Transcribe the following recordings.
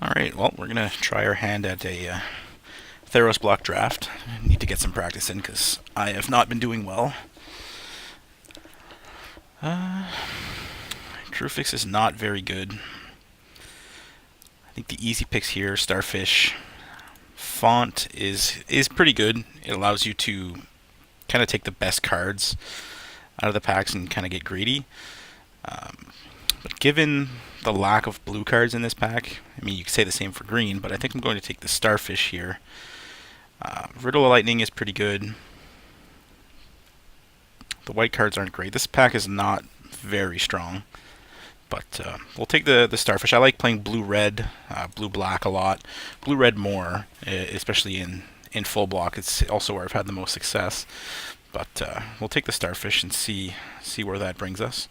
Alright, well, we're going to try our hand at a Theros Block draft. I need to get some practice in because I have not been doing well. Crewfix is not very good. I think the easy picks here, Starfish. Font is pretty good. It allows you to kind of take the best cards out of the packs and kind of get greedy. But given the lack of blue cards in this pack, I mean, you could say the same for green, but I think I'm going to take the Starfish here. Riddle of Lightning is pretty good. The white cards aren't great. This pack is not very strong, but we'll take the Starfish. I like playing blue-red, blue-black a lot. Blue-red more, especially in full block. It's also where I've had the most success. But we'll take the Starfish and see where that brings us.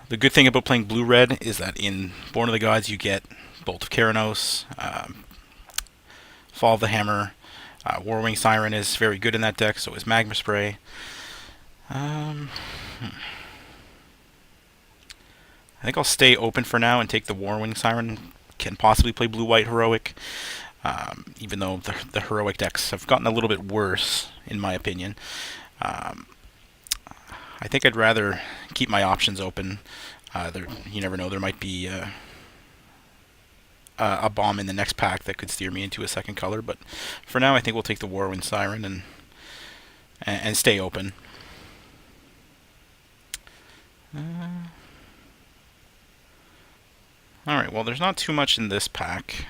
The good thing about playing blue-red is that in Born of the Gods you get Bolt of Keranos, Fall of the Hammer. Warwing Siren is very good in that deck, so is Magma Spray. I think I'll stay open for now and take the Warwing Siren. Can possibly play blue-white heroic, even though the heroic decks have gotten a little bit worse, in my opinion. I think I'd rather keep my options open. You never know, there might be a bomb in the next pack that could steer me into a second color, but for now I think we'll take the Warwind Siren and stay open. Alright, well, there's not too much in this pack.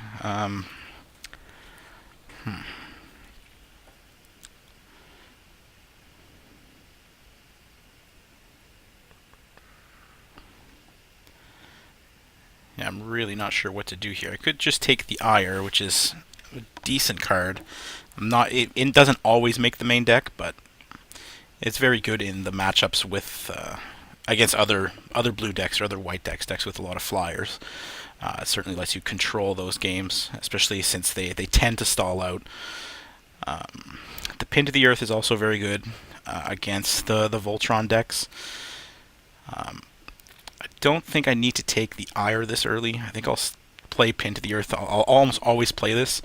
Yeah, I'm really not sure what to do here. I could just take the Ire, which is a decent card. It doesn't always make the main deck, but it's very good in the matchups with against other blue decks or other white decks with a lot of flyers. It certainly lets you control those games, especially since they tend to stall out. The Pin to the Earth is also very good against the Voltron decks. I don't think I need to take the Ire this early. I think I'll play Pin to the Earth. I'll almost always play this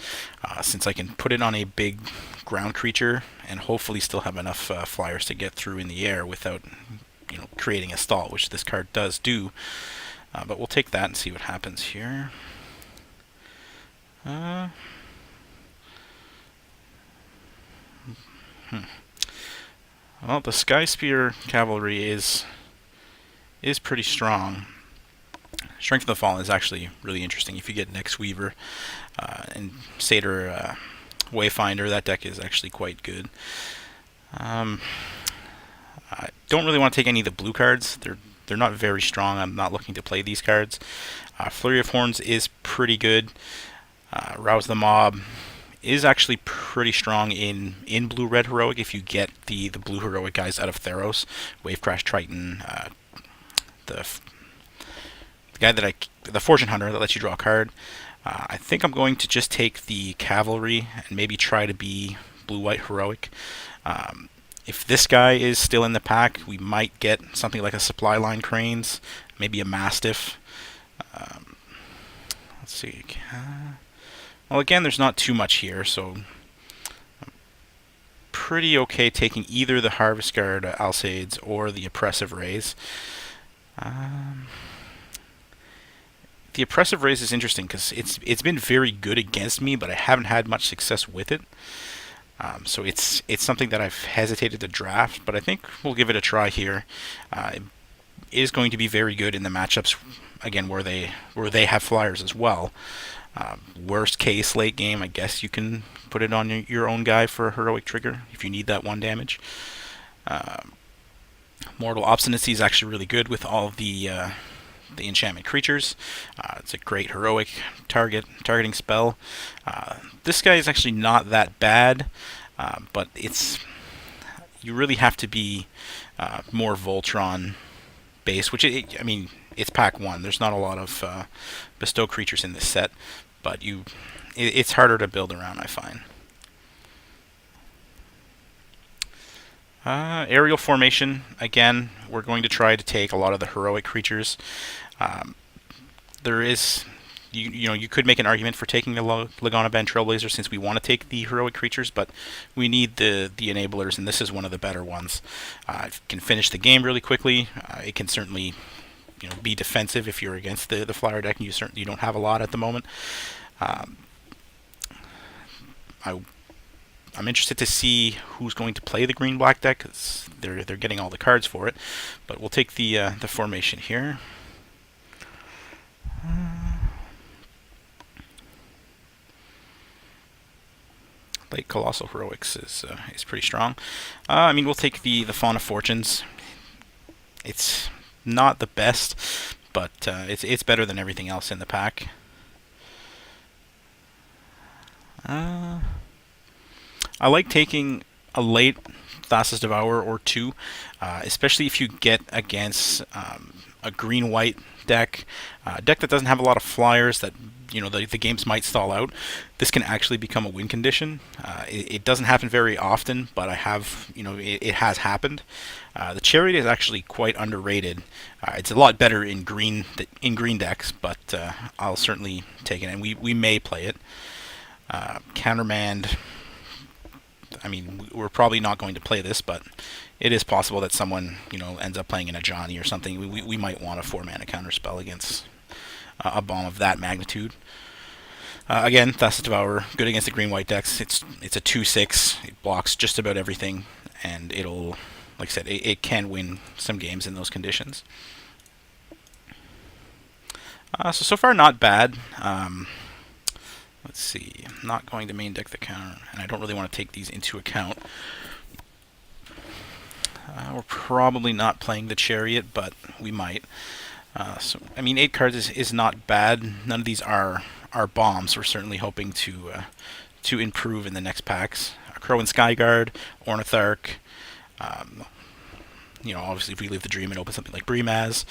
since I can put it on a big ground creature and hopefully still have enough flyers to get through in the air without creating a stall, which this card does do. But we'll take that and see what happens here. Well, the Sky Spear Cavalry is pretty strong. Strength of the Fallen is actually really interesting. If you get Nex Weaver and Satyr Wayfinder, that deck is actually quite good. I don't really want to take any of the blue cards. They're not very strong. I'm not looking to play these cards. Flurry of Horns is pretty good. Rouse the Mob is actually pretty strong in blue-red heroic if you get the blue heroic guys out of Theros. Wave Crash Triton, the guy the Fortune Hunter that lets you draw a card. I think I'm going to just take the Cavalry and maybe try to be blue-white heroic. If this guy is still in the pack, we might get something like a Supply Line Cranes, maybe a Mastiff. Let's see. Well, again, there's not too much here, so I'm pretty okay taking either the Harvest Guard Alcades or the Oppressive Rays. The Oppressive Rays is interesting because it's been very good against me, but I haven't had much success with it. So it's something that I've hesitated to draft, but I think we'll give it a try here. It is going to be very good in the matchups again where they have flyers as well. Worst case late game, I guess you can put it on your own guy for a heroic trigger if you need that 1 damage. Mortal Obstinacy is actually really good with all of the enchantment creatures. It's a great heroic targeting spell. This guy is actually not that bad, but you really have to be more Voltron based, which I mean it's pack 1. There's not a lot of bestow creatures in this set, but it's harder to build around, I find. Aerial formation, again, we're going to try to take a lot of the heroic creatures. there is, you know, you could make an argument for taking the Lagana Band Trailblazer since we want to take the heroic creatures, but we need the enablers, and this is one of the better ones. It can finish the game really quickly. It can certainly, you know, be defensive if you're against the flyer deck, and you don't have a lot at the moment. Um, I'm interested to see who's going to play the green-black deck, because they're getting all the cards for it. But we'll take the formation here. Late Colossal Heroics is pretty strong. I mean, we'll take the Fawn of Fortunes. It's not the best, but it's better than everything else in the pack. I like taking a late Thassa's Devourer or two, especially if you get against a green-white deck, a deck that doesn't have a lot of flyers that, you know, the games might stall out. This can actually become a win condition. It doesn't happen very often, but it has happened. The Chariot is actually quite underrated. It's a lot better in green decks, but I'll certainly take it, and we may play it. Countermand. I mean, we're probably not going to play this, but it is possible that someone, you know, ends up playing in a Johnny or something. We might want a 4-mana counterspell against a bomb of that magnitude. Again, Thassa's Devourer, good against the green-white decks. It's a 2/6. It blocks just about everything, and it'll, like I said, it can win some games in those conditions. So far, not bad. Let's see. I'm not going to main deck the counter, and I don't really want to take these into account. We're probably not playing the Chariot, but we might. So I mean, 8 cards is not bad. None of these are bombs. We're certainly hoping to improve in the next packs. Crow and Skyguard, Ornitharch. You know, obviously, if we leave the Dream and open something like Brimaz,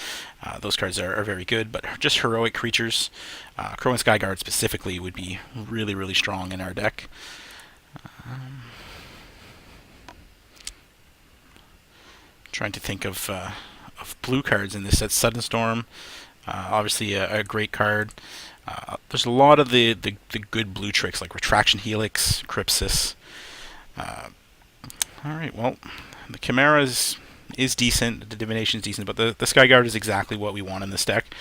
those cards are very good. But just heroic creatures, Crow and Skyguard specifically, would be really, really strong in our deck. Trying to think of blue cards in this set. Sudden Storm, obviously a great card. There's a lot of the good blue tricks like Retraction Helix, Crypsis. All right, well, the Chimera is decent, the Divination is decent, but the Skyguard is exactly what we want in this deck.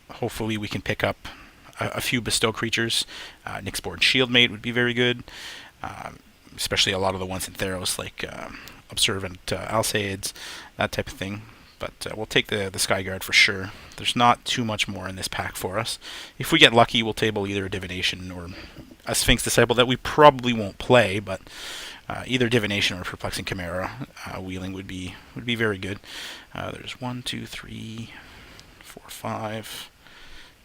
Hopefully we can pick up a few Bestow creatures. Nyxborn Shieldmate would be very good, especially a lot of the ones in Theros, like Observant Alcaides, that type of thing. But we'll take the Skyguard for sure. There's not too much more in this pack for us. If we get lucky, we'll table either a Divination or a Sphinx Disciple that we probably won't play, but either Divination or Perplexing Chimera wheeling would be very good. There's 1, 2, 3, 4, 5,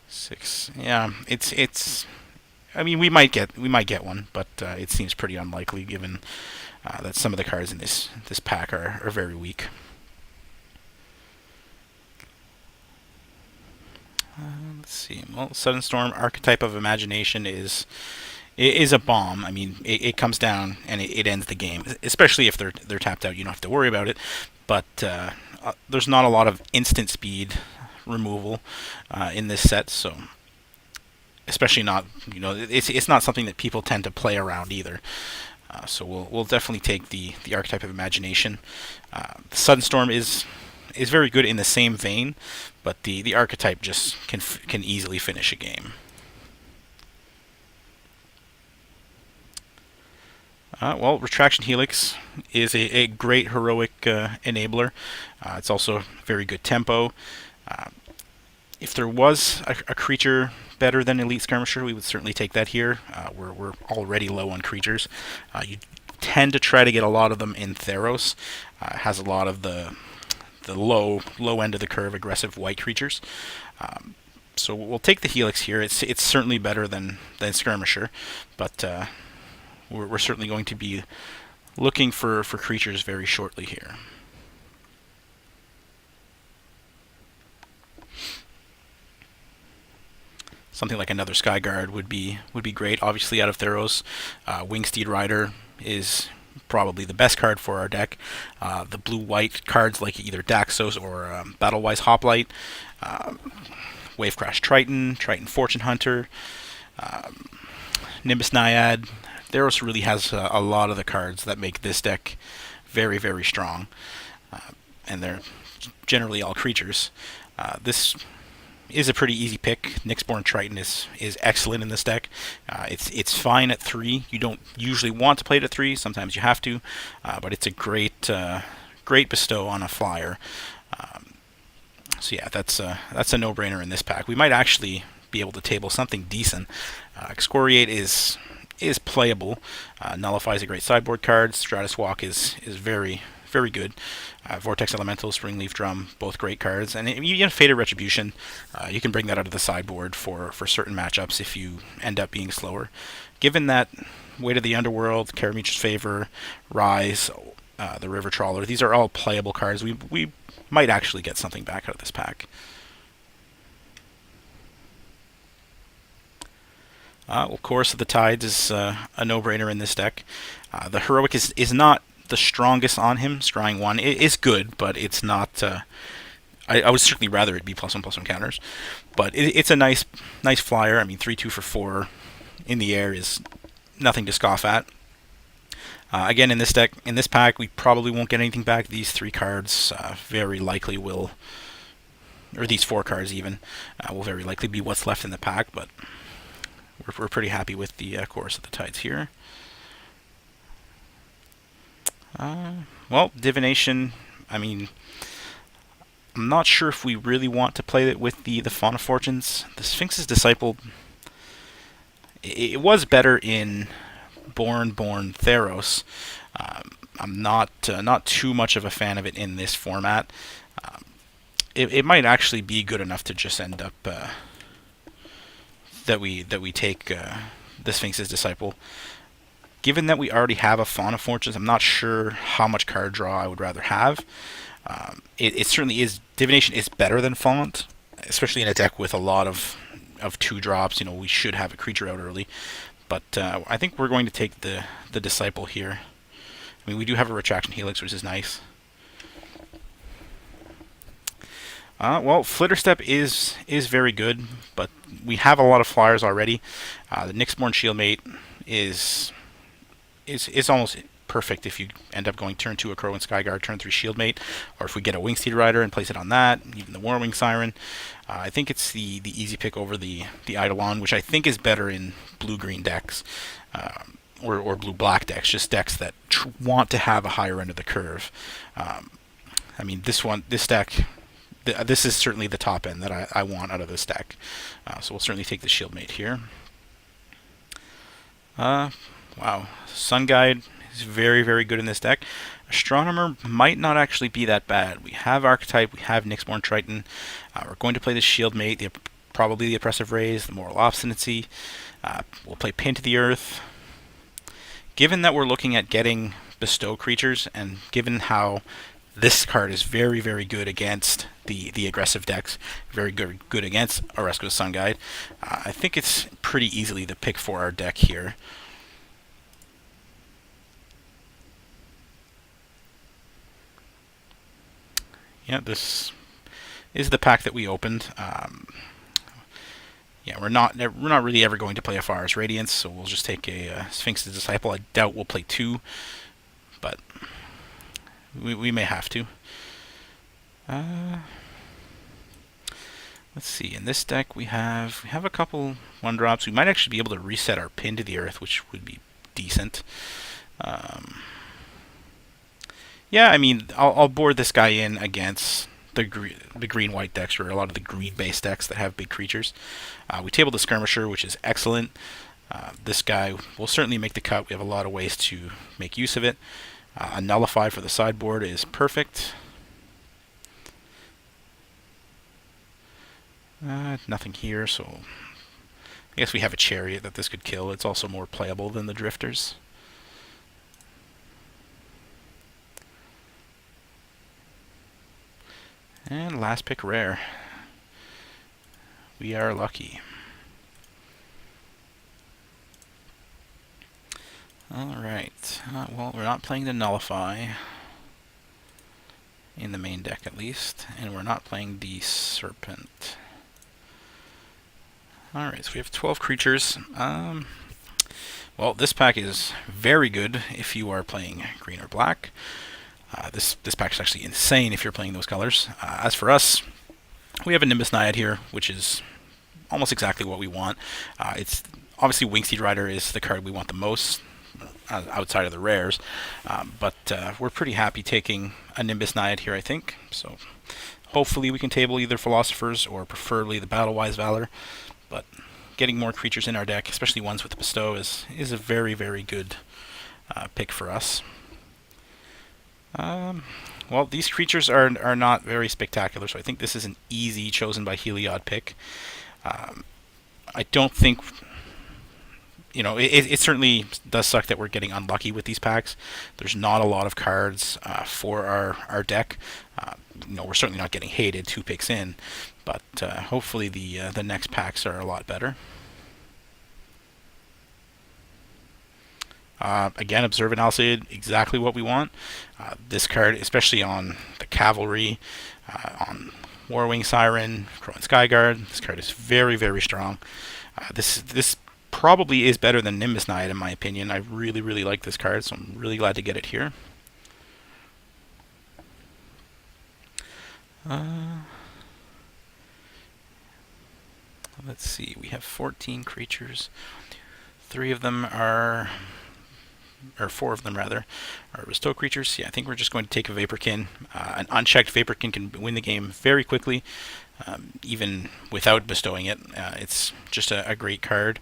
6. Yeah, it's. I mean, we might get one, but it seems pretty unlikely given that some of the cards in this pack are very weak. Let's see. Well, Sudden Storm, Archetype of Imagination is a bomb. I mean, it comes down and it ends the game. Especially if they're tapped out, you don't have to worry about it. But there's not a lot of instant speed removal in this set, so especially not, you know, it's not something that people tend to play around either. So we'll definitely take the Archetype of Imagination. The Sudden Storm is very good in the same vein, but the archetype just can easily finish a game. Well, Retraction Helix is a great heroic enabler. It's also very good tempo. If there was a creature better than Elite Skirmisher, we would certainly take that here. We're already low on creatures. You tend to try to get a lot of them in Theros. It has a lot of the low end of the curve aggressive white creatures. So we'll take the Helix here. It's certainly better than Skirmisher, but we're certainly going to be looking for creatures very shortly here. Something like another Skyguard would be great. Obviously, out of Theros, Wingsteed Rider is probably the best card for our deck. The blue-white cards like either Daxos or Battlewise Hoplite Wave Crash Triton, Triton Fortune Hunter, Nimbus Naiad. Theros really has a lot of the cards that make this deck very, very strong, and they're generally all creatures. This is a pretty easy pick. Nyxborn Triton is excellent in this deck. It's fine at 3. You don't usually want to play it at 3. Sometimes you have to, but it's a great bestow on a flyer. So yeah, that's a no-brainer in this pack. We might actually be able to table something decent. Excoriate is playable. Nullify is a great sideboard card. Stratus Walk is very, very good. Vortex Elemental, Springleaf Drum, both great cards. And you get Fated Retribution. You can bring that out of the sideboard for certain matchups if you end up being slower. Given that Weight of the Underworld, Karametra's Favor, Rise, the River Trawler, these are all playable cards. We might actually get something back out of this pack. Chorus of the Tides is a no-brainer in this deck. The Heroic is not the strongest on him. Scrying 1 is good, but it's not... I would certainly rather it be +1/+1 counters. But it's a nice flyer. I mean, 3/2 for 4 in the air is nothing to scoff at. Again, in this pack, we probably won't get anything back. These 3 cards very likely will... or these 4 cards even, will very likely be what's left in the pack, but... We're pretty happy with the Chorus of the Tides here. Well, Divination, I mean, I'm not sure if we really want to play it with the Fawn of Fortunes. The Sphinx's Disciple, it was better in Born Theros. I'm not too much of a fan of it in this format. It might actually be good enough to just end up... that we take the Sphinx's Disciple. Given that we already have a Fawn of Fortunes, I'm not sure how much card draw I would rather have. It certainly is... Divination is better than Font, especially in a deck with a lot of 2-drops. You know, we should have a creature out early. But I think we're going to take the Disciple here. I mean, we do have a Retraction Helix, which is nice. Well, Flitterstep is very good, but we have a lot of flyers already. The Nyxborn Shieldmate is almost perfect if you end up going turn 2 a Crow and Skyguard, turn 3 Shieldmate, or if we get a Wingsteed Rider and place it on that, even the Warwing Siren. I think it's the easy pick over the Eidolon, which I think is better in blue-green decks, or blue-black decks, just decks that want to have a higher end of the curve. I mean, this deck... This is certainly the top end that I want out of this deck. So we'll certainly take the Shieldmate here. Wow. Sun Guide is very, very good in this deck. Astronomer might not actually be that bad. We have Archetype, we have Nyxborn Triton. We're going to play the Shieldmate, probably the Oppressive Rays, the Moral Obstinacy. We'll play Pin to the Earth. Given that we're looking at getting Bestow creatures, and given how this card is very, very good against the aggressive decks, very good against Oresco's Sun Guide, I think it's pretty easily the pick for our deck here. Yeah, this is the pack that we opened. Yeah, we're not really ever going to play a Far's Radiance, so we'll just take a Sphinx's Disciple. I doubt we'll play 2, but we may have to. Let's see. In this deck, we have a couple 1-drops. We might actually be able to reset our Pin to the Earth, which would be decent. Yeah, I mean, I'll board this guy in against the green-white decks, or a lot of the green-based decks that have big creatures. We tabled the Skirmisher, which is excellent. This guy will certainly make the cut. We have a lot of ways to make use of it. A Nullify for the sideboard is perfect. Nothing here, so I guess we have a Chariot that this could kill. It's also more playable than the Drifters. And last pick rare. We are lucky. Alright, well, we're not playing the Nullify, in the main deck at least, and we're not playing the Serpent. Alright, so we have 12 creatures. Well, this pack is very good if you are playing green or black. This pack is actually insane if you're playing those colors. As for us, we have a Nimbus Naiad here, which is almost exactly what we want. It's obviously Wingseed Rider is the card we want the most outside of the rares, but we're pretty happy taking a Nimbus Naiad here, I think. So hopefully we can table either Philosophers or preferably the Battle-Wise Valor, but getting more creatures in our deck, especially ones with Bestow, is a very, very good pick for us. Well, these creatures are not very spectacular, so I think this is an easy chosen by Heliod pick. I don't think, it certainly does suck that we're getting unlucky with these packs. There's not a lot of cards for our deck. We're certainly not getting hated 2 picks in, but hopefully the next packs are a lot better. Again, Observant Alcid, exactly what we want. This card, especially on the Cavalry, on Warwing Siren, Crowan Skyguard, this card is very, very strong. This probably is better than Nimbus Naiad in my opinion. I really, really like this card, so I'm really glad to get it here. Let's see, we have 14 creatures. 3 of them are, or 4 of them rather, are Bestow creatures. Yeah, I think we're just going to take a Vaporkin. An unchecked Vaporkin can win the game very quickly, even without bestowing it. It's just a great card.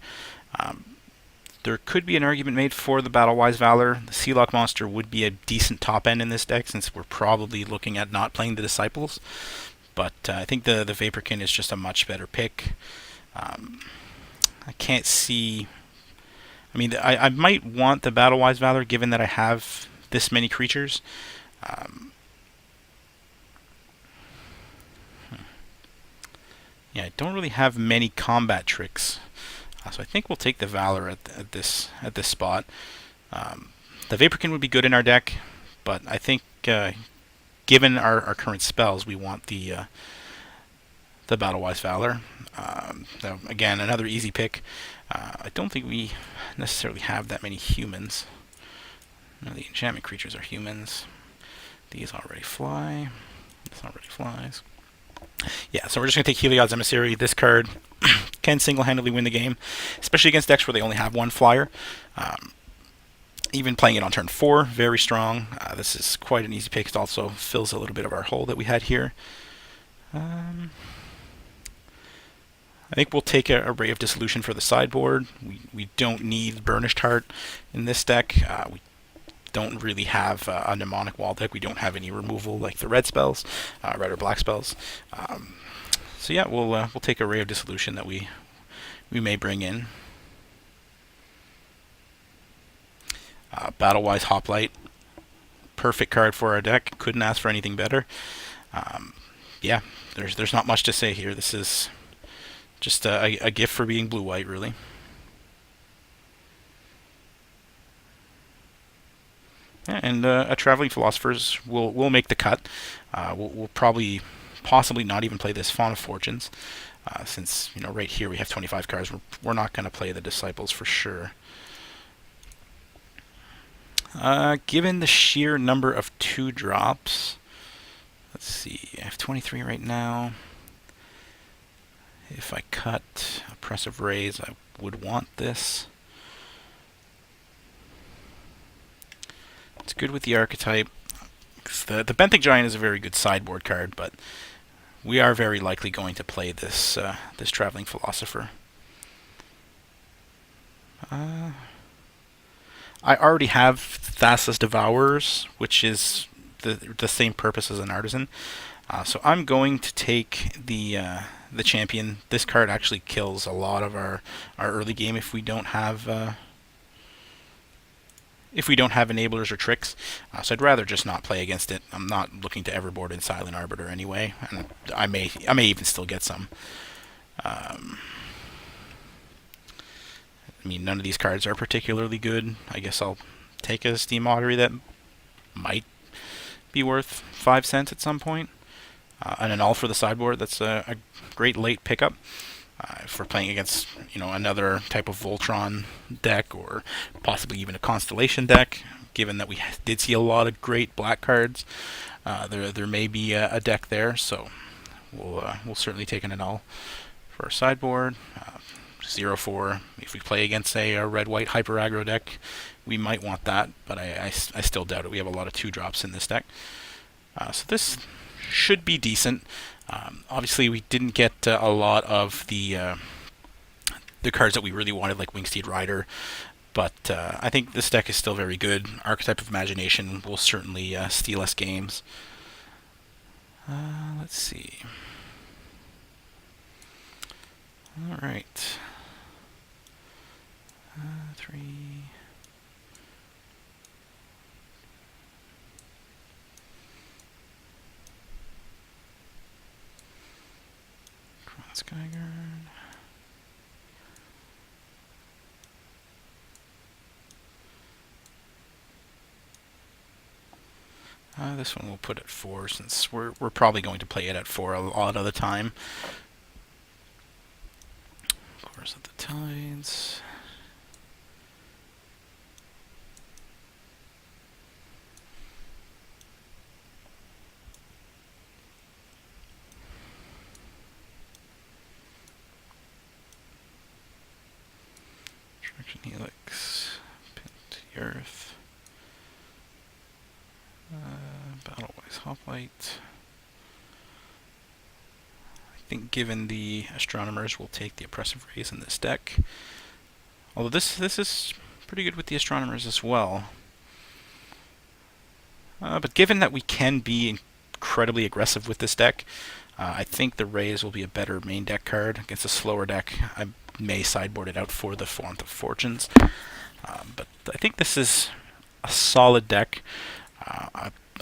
There could be an argument made for the Battle-Wise Valor. The Sealock monster would be a decent top end in this deck, since we're probably looking at not playing the Disciples. But I think the Vaporkin is just a much better pick. I can't see... I might want the Battle-Wise Valor, given that I have this many creatures. Yeah, I don't really have many combat tricks, so I think we'll take the Valor at this spot. The Vaporkin would be good in our deck, but I think given our current spells, we want the Battle-Wise Valor. Again, another easy pick. I don't think we necessarily have that many humans. No, the enchantment creatures are humans. These already fly. This already flies. Yeah, so we're just going to take Heliod's Emissary. This card can single-handedly win the game, especially against decks where they only have 1 flyer. Even playing it on turn 4, very strong. This is quite an easy pick. It also fills a little bit of our hole that we had here. I think we'll take a Ray of Dissolution for the sideboard. We don't need Burnished Heart in this deck. We don't really have a Mnemonic Wall deck. We don't have any removal like the red spells, red or black spells. So yeah, we'll take a Ray of Dissolution that we may bring in. Battle-Wise Hoplite, perfect card for our deck. Couldn't ask for anything better. Yeah, there's not much to say here. This is just a gift for being blue-white, really. Yeah, and a Traveling Philosophers will make the cut. We'll probably, possibly not even play this Fawn of Fortunes, since right here we have 25 cards. We're not going to play the Disciples for sure. Given the sheer number of 2-drops, let's see, I have 23 right now. If I cut Oppressive Rays, I would want this. It's good with the archetype. The Benthic Giant is a very good sideboard card, but we are very likely going to play this Traveling Philosopher. I already have Thassa's Devourers, which is the same purpose as an Artisan. So I'm going to take the Champion. This card actually kills a lot of our early game if we don't have enablers or tricks. So I'd rather just not play against it. I'm not looking to Everboard in Silent Arbiter anyway, and I may even still get some. None of these cards are particularly good. I guess I'll take a Steam Ottery that might be worth 5 cents at some point. And an all for the sideboard. That's a great late pickup. If we're playing against, another type of Voltron deck, or possibly even a Constellation deck, given that we did see a lot of great black cards, there may be a deck there. So we'll certainly take an annul for our sideboard. 0-4. If we play against a red-white hyper aggro deck, we might want that, but I still doubt it. We have a lot of 2-drops in this deck. So this should be decent. Obviously, we didn't get a lot of the cards that we really wanted, like Wingsteed Rider, but I think this deck is still very good. Archetype of Imagination will certainly steal us games. Let's see. All right. 3. Skyguard. This one we'll put at 4, since we're probably going to play it at 4 a lot of the time. Course of the Tides. Traction Helix. Pin to the Earth. Battlewise Hoplite. I think given the Astronomers, we'll take the Oppressive Rays in this deck. Although this is pretty good with the Astronomers as well. But given that we can be incredibly aggressive with this deck, I think the Rays will be a better main deck card. Against a slower deck, I may sideboard it out for the Font of Fortunes. But I think this is a solid deck.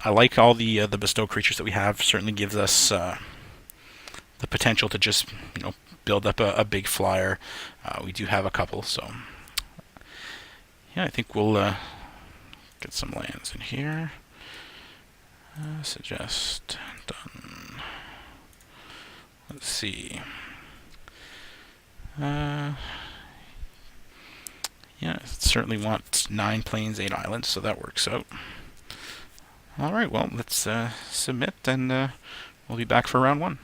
I like all the bestow creatures that we have. Certainly gives us the potential to just build up a big flyer. We do have a couple, so yeah, I think we'll get some lands in here. Suggest done. Let's see. Yeah, certainly want 9 plains, 8 islands, so that works out. Alright, well, let's submit, and we'll be back for round 1.